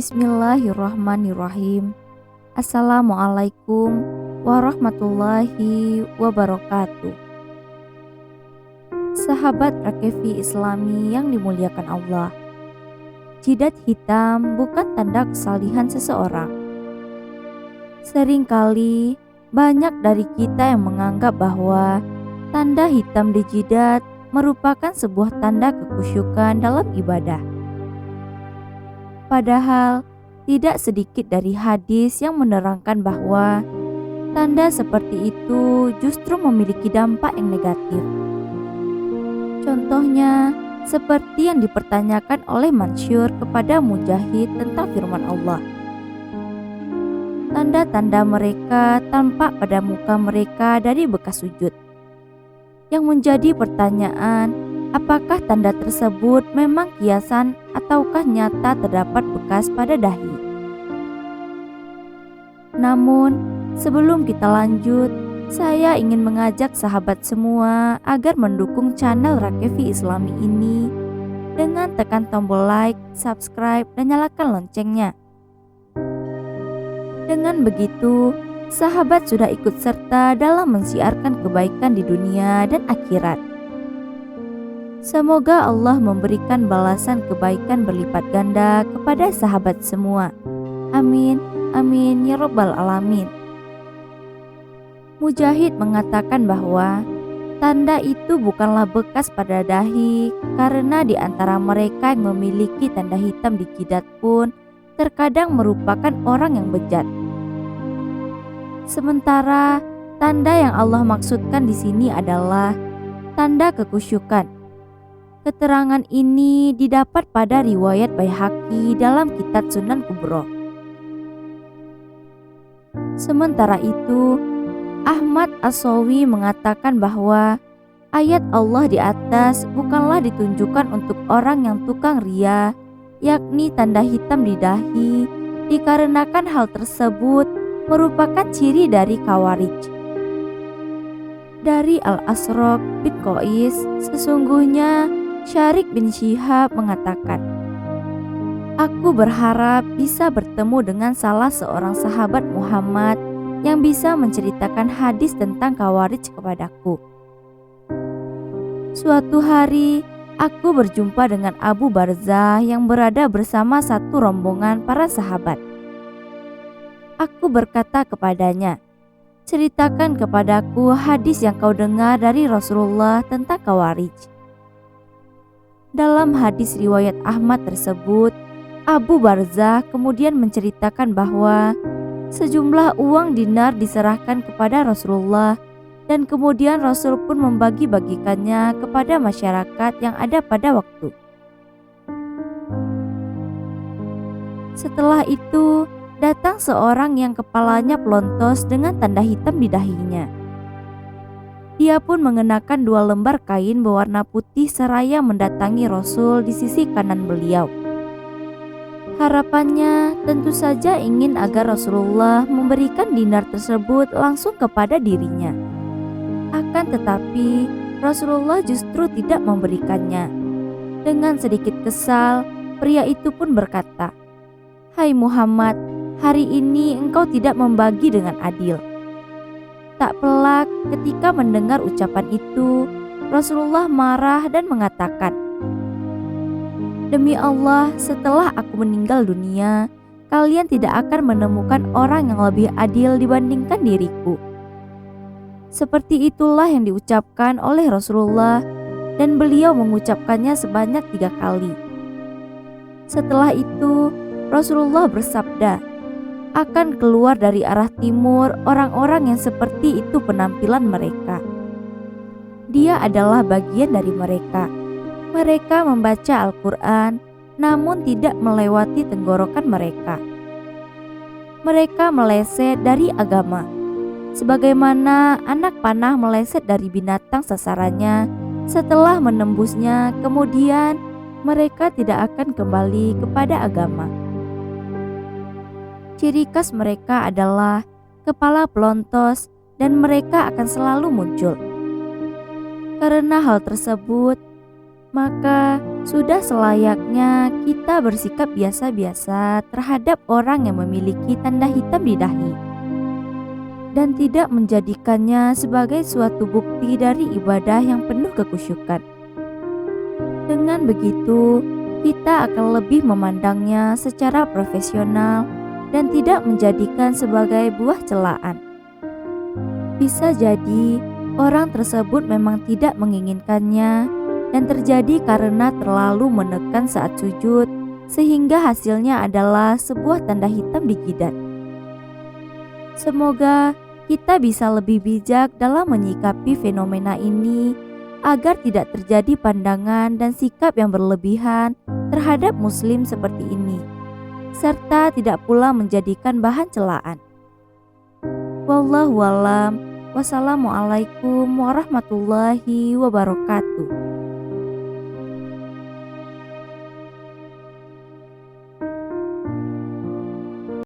Bismillahirrahmanirrahim. Assalamualaikum warahmatullahi wabarakatuh. Sahabat Rakevi Islami yang dimuliakan Allah, jidat hitam bukan tanda kesalihan seseorang. Seringkali banyak dari kita yang menganggap bahwa tanda hitam di jidat merupakan sebuah tanda kekhusyukan dalam ibadah. Padahal tidak sedikit dari hadis yang menerangkan bahwa tanda seperti itu justru memiliki dampak yang negatif. Contohnya, seperti yang dipertanyakan oleh Mansyur kepada Mujahid tentang firman Allah. Tanda-tanda mereka tampak pada muka mereka dari bekas sujud. Yang menjadi pertanyaan, apakah tanda tersebut memang kiasan ataukah nyata terdapat bekas pada dahi? Namun, sebelum kita lanjut, saya ingin mengajak sahabat semua agar mendukung channel Rakevi Islami ini dengan tekan tombol like, subscribe, dan nyalakan loncengnya. Dengan begitu, sahabat sudah ikut serta dalam mensiarkan kebaikan di dunia dan akhirat. Semoga Allah memberikan balasan kebaikan berlipat ganda kepada sahabat semua. Amin, amin ya rabbal alamin. Mujahid mengatakan bahwa tanda itu bukanlah bekas pada dahi, karena di antara mereka yang memiliki tanda hitam di jidat pun terkadang merupakan orang yang bejat. Sementara tanda yang Allah maksudkan di sini adalah tanda kekhusyukan. Keterangan ini didapat pada riwayat Baihaqi dalam kitab Sunan Kubro. Sementara itu, Ahmad As-Sawi mengatakan bahwa ayat Allah di atas bukanlah ditunjukkan untuk orang yang tukang ria, yakni tanda hitam di dahi, dikarenakan hal tersebut merupakan ciri dari Khawarij. Dari Al-Asraq bin Qais, sesungguhnya Syarik bin Syihab mengatakan, "Aku berharap bisa bertemu dengan salah seorang sahabat Muhammad yang bisa menceritakan hadis tentang Khawarij kepadaku." Suatu hari, aku berjumpa dengan Abu Barzah yang berada bersama satu rombongan para sahabat. Aku berkata kepadanya, "Ceritakan kepadaku hadis yang kau dengar dari Rasulullah tentang Khawarij." Dalam hadis riwayat Ahmad tersebut, Abu Barzah kemudian menceritakan bahwa sejumlah uang dinar diserahkan kepada Rasulullah dan kemudian Rasul pun membagi-bagikannya kepada masyarakat yang ada pada waktu. Setelah itu, datang seorang yang kepalanya pelontos dengan tanda hitam di dahinya. Dia pun mengenakan 2 lembar kain berwarna putih seraya mendatangi Rasul di sisi kanan beliau. Harapannya tentu saja ingin agar Rasulullah memberikan dinar tersebut langsung kepada dirinya. Akan tetapi Rasulullah justru tidak memberikannya. Dengan sedikit kesal, pria itu pun berkata, "Hai Muhammad, hari ini engkau tidak membagi dengan adil." Tak pelak ketika mendengar ucapan itu, Rasulullah marah dan mengatakan, "Demi Allah, setelah aku meninggal dunia, kalian tidak akan menemukan orang yang lebih adil dibandingkan diriku." Seperti itulah yang diucapkan oleh Rasulullah dan beliau mengucapkannya sebanyak 3 kali. Setelah itu, Rasulullah bersabda, "Akan keluar dari arah timur orang-orang yang seperti itu penampilan mereka. Dia adalah bagian dari mereka. Mereka membaca Al-Quran namun tidak melewati tenggorokan mereka. Mereka meleset dari agama, sebagaimana anak panah meleset dari binatang sasarannya setelah menembusnya, kemudian mereka tidak akan kembali kepada agama. Ciri khas mereka adalah kepala pelontos dan mereka akan selalu muncul. Karena hal tersebut, Maka sudah selayaknya kita bersikap biasa-biasa terhadap orang yang memiliki tanda hitam di dahi dan tidak menjadikannya sebagai suatu bukti dari ibadah yang penuh kekusyukan. Dengan begitu, kita akan lebih memandangnya secara profesional dan tidak menjadikan sebagai buah celaan. Bisa jadi orang tersebut memang tidak menginginkannya dan terjadi karena terlalu menekan saat sujud sehingga hasilnya adalah sebuah tanda hitam di jidat. Semoga kita bisa lebih bijak dalam menyikapi fenomena ini agar tidak terjadi pandangan dan sikap yang berlebihan terhadap muslim seperti ini, serta tidak pula menjadikan bahan celaan. Wallahu a'lam. Wassalamualaikum warahmatullahi wabarakatuh.